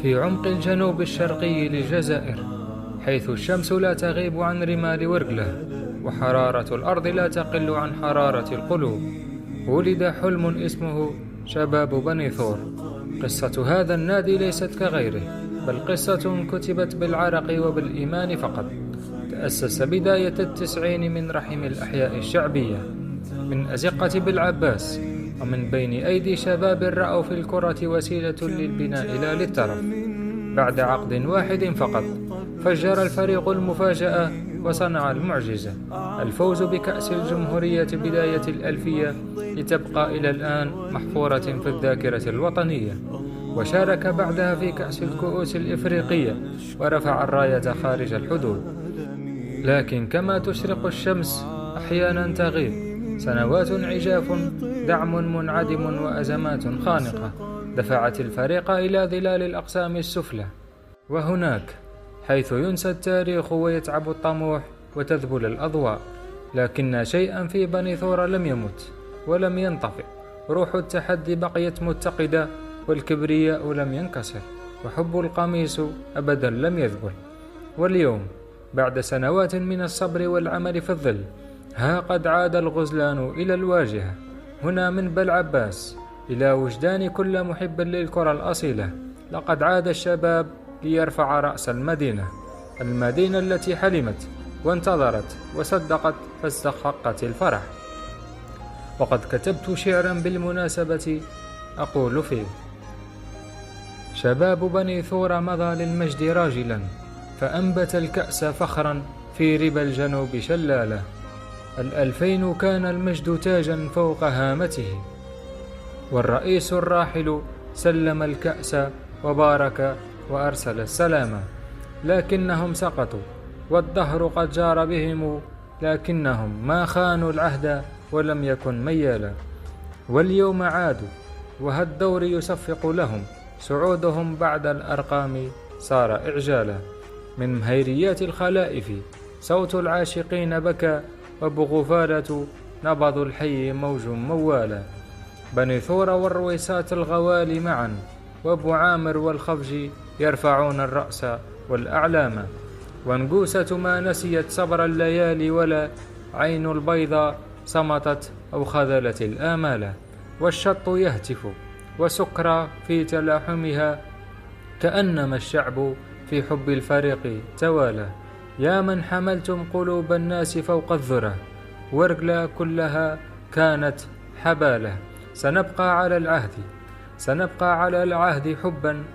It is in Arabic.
في عمق الجنوب الشرقي للجزائر، حيث الشمس لا تغيب عن رمال ورقلة، وحرارة الأرض لا تقل عن حرارة القلوب، ولد حلم اسمه شباب بني ثور. قصة هذا النادي ليست كغيره، بل قصة كتبت بالعرق وبالإيمان فقط. تأسس بداية التسعين من رحم الأحياء الشعبية، من أزقة بالعباس، ومن بين أيدي شباب رأوا في الكرة وسيلة للبناء لا للترف. بعد عقد واحد فقط فجر الفريق المفاجأة وصنع المعجزة، الفوز بكأس الجمهورية بداية الألفية، لتبقى إلى الآن محفورة في الذاكرة الوطنية. وشارك بعدها في كأس الكؤوس الإفريقية، ورفع الراية خارج الحدود. لكن كما تشرق الشمس أحيانا تغيب، سنوات عجاف، دعم منعدم، وأزمات خانقة دفعت الفريق إلى ظلال الأقسام السفلى. وهناك حيث ينسى التاريخ ويتعب الطموح وتذبل الأضواء، لكن شيئا في بني ثور لم يمت ولم ينطفئ. روح التحدي بقيت متقدة، والكبرياء لم ينكسر، وحب القميص أبدا لم يذبل. واليوم بعد سنوات من الصبر والعمل في الظل، ها قد عاد الغزلان إلى الواجهة، هنا من بالعباس إلى وجدان كل محب للكرة الأصيلة. لقد عاد الشباب ليرفع رأس المدينة التي حلمت وانتظرت وصدقت فاستحقت الفرح. وقد كتبت شعرا بالمناسبة أقول فيه: شباب بني ثور مضى للمجد راجلا، فأنبت الكأس فخرا في ربى الجنوب شلالة. 2000 كان المجد تاجا فوق هامته، والرئيس الراحل سلم الكأس وبارك وأرسل السلام. لكنهم سقطوا والدهر قد جار بهم، لكنهم ما خانوا العهد ولم يكن ميالا. واليوم عادوا وها الدور يصفق لهم، صعودهم بعد الأرقام صار إعجالا. من مهيريات الخلائف صوت العاشقين بكى، وبغفالة نبض الحي موج موالا. بني ثور والرويسات الغوالي معا، وابو عامر والخفج يرفعون الرأس والأعلام. ونقوسة ما نسيت صبر الليالي، ولا عين البيضاء صمتت أو خذلت الآمال. والشط يهتف وسكرى في تلاحمها، كأنما الشعب في حب الفريق توالى. يا من حملتم قلوب الناس فوق الذرة، ورقلا كلها كانت حبالة. سنبقى على العهد حبا